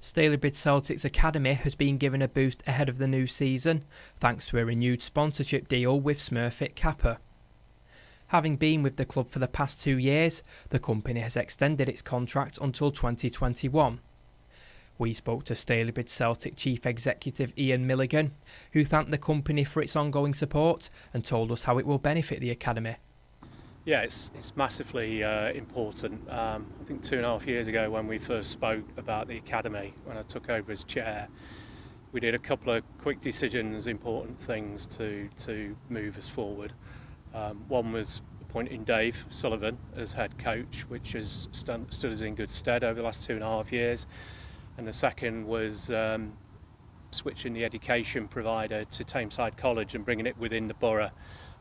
Stalybridge Celtic's academy has been given a boost ahead of the new season, thanks to a renewed sponsorship deal with Smurfit Kappa. Having been with the club for the past 2 years, the company has extended its contract until 2021. We spoke to Stalybridge Celtic Chief Executive Ian Milligan, who thanked the company for its ongoing support and told us how it will benefit the academy. Yeah, it's massively important. I think 2.5 years ago when we first spoke about the academy, when I took over as chair, we did a couple of quick decisions, important things to move us forward. One was appointing Dave Sullivan as head coach, which has stood us in good stead over the last 2.5 years. And the second was switching the education provider to Tameside College and bringing it within the borough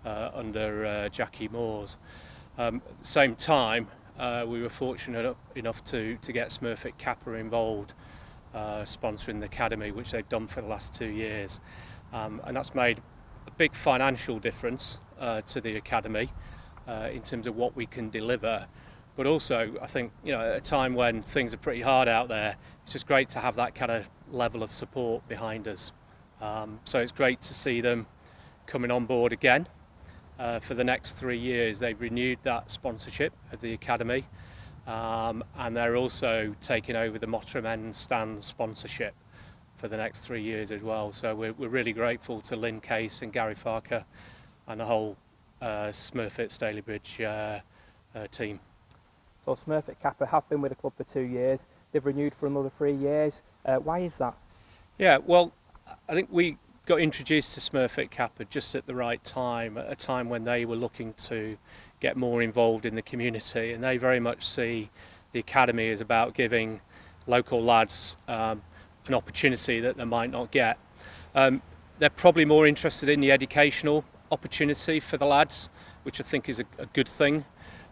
under Jackie Moores. At the same time, we were fortunate enough to get Smurfit Kappa involved, sponsoring the academy, which they've done for the last 2 years. And that's made a big financial difference to the academy in terms of what we can deliver. But also, I think, at a time when things are pretty hard out there, it's just great to have that kind of level of support behind us. So it's great to see them coming on board again. For the next 3 years, they've renewed that sponsorship of the academy, and they're also taking over the Mottram End stand sponsorship for the next 3 years as well. So we're really grateful to Lynn Case and Gary Farker and the whole Smurfit Stalybridge team. So Smurfit Kappa have been with the club for 2 years. They've renewed for another 3 years. Why is that? Yeah, well, I think we got introduced to Smurfit Kappa just at the right time, at a time when they were looking to get more involved in the community, and they very much see the academy as about giving local lads an opportunity that they might not get. They're probably more interested in the educational opportunity for the lads, which I think is a good thing.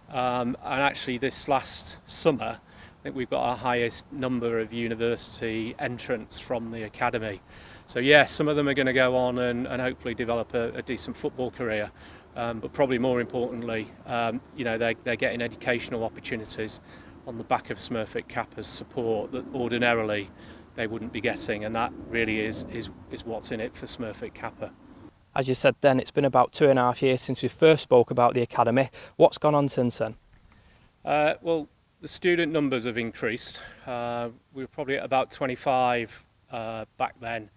And actually this last summer, I think we've got our highest number of university entrants from the academy. So yeah, some of them are going to go on and hopefully develop a decent football career, but probably more importantly, they're getting educational opportunities on the back of Smurfit Kappa's support that ordinarily they wouldn't be getting, and that really is what's in it for Smurfit Kappa. As you said then, it's been about 2.5 years since we first spoke about the academy. What's gone on since then? Well, the student numbers have increased. We were probably at about 25 back then,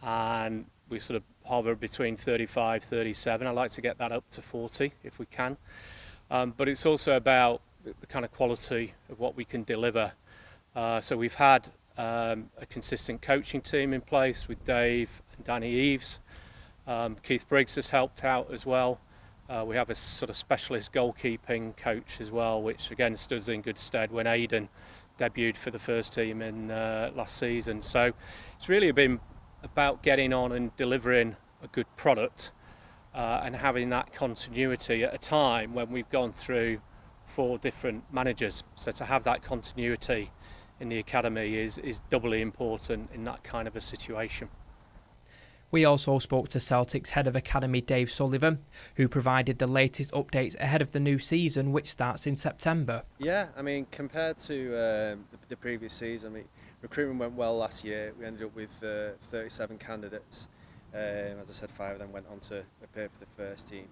and we sort of hover between 35, 37. I'd like to get that up to 40 if we can. But it's also about the kind of quality of what we can deliver. So we've had a consistent coaching team in place with Dave and Danny Eves. Keith Briggs has helped out as well. We have a sort of specialist goalkeeping coach as well, which again stood us in good stead when Aidan debuted for the first team in last season. So it's really been about getting on and delivering a good product and having that continuity at a time when we've gone through 4 different managers. So to have that continuity in the academy is doubly important in that kind of a situation. We also spoke to Celtic's head of academy Dave Sullivan, who provided the latest updates ahead of the new season, which starts in September. Yeah, I mean, compared to the previous season, recruitment went well last year. We ended up with 37 candidates. As I said, 5 of them went on to appear for the first team.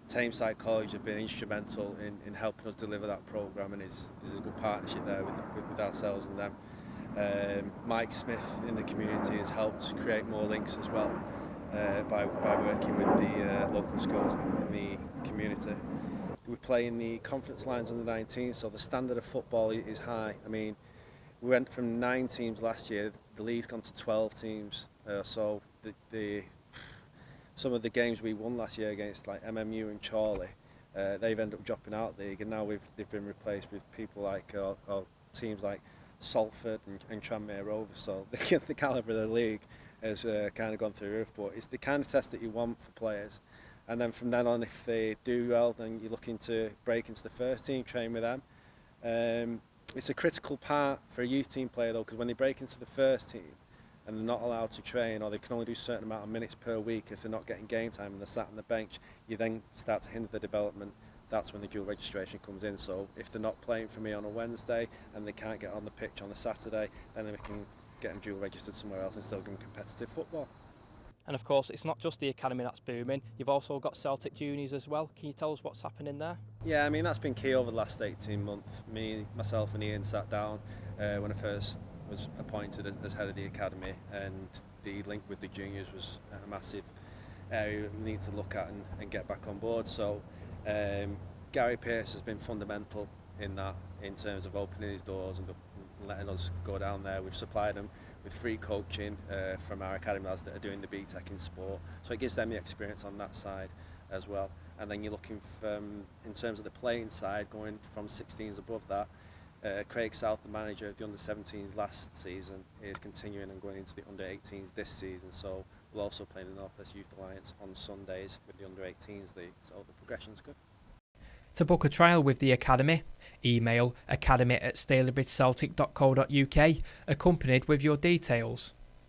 Tameside College have been instrumental in helping us deliver that programme, and there's a good partnership there with ourselves and them. Mike Smith in the community has helped create more links as well by working with the local schools in the community. We play in the conference lines under 19, so the standard of football is high. I mean, we went from 9 teams last year, the league's gone to 12 teams, so some of the games we won last year against like MMU and Chorley, they've ended up dropping out the league, and now they've been replaced with people like or teams like Salford and Tranmere Rovers. So the calibre of the league has kind of gone through the roof, but it's the kind of test that you want for players. And then from then on, if they do well, then you're looking to break into the first team, train with them. It's a critical part for a youth team player though, because when they break into the first team and they're not allowed to train, or they can only do a certain amount of minutes per week if they're not getting game time and they're sat on the bench, you then start to hinder the development that's when the dual registration comes in. So if they're not playing for me on a Wednesday and they can't get on the pitch on a Saturday, then we can get them dual registered somewhere else and still give them competitive football. And of course, it's not just the academy that's booming. You've also got Celtic Juniors as well. Can you tell us what's happening there? Yeah, I mean, that's been key over the last 18 months. Myself and Ian sat down when I first was appointed as head of the academy, and the link with the juniors was a massive area we need to look at and get back on board. So Gary Pearce has been fundamental in that, in terms of opening his doors and letting us go down there. We've supplied him with free coaching from our academy lads that are doing the BTEC in sport, so it gives them the experience on that side as well. And then you're looking from, in terms of the playing side, going from 16s above that. Craig South, the manager of the under-17s last season, is continuing and going into the under-18s this season, so we'll also play in the North West Youth Alliance on Sundays with the under-18s league, so the progression's good. To book a trial with the academy, email academy@stalybridgeceltic.co.uk accompanied with your details.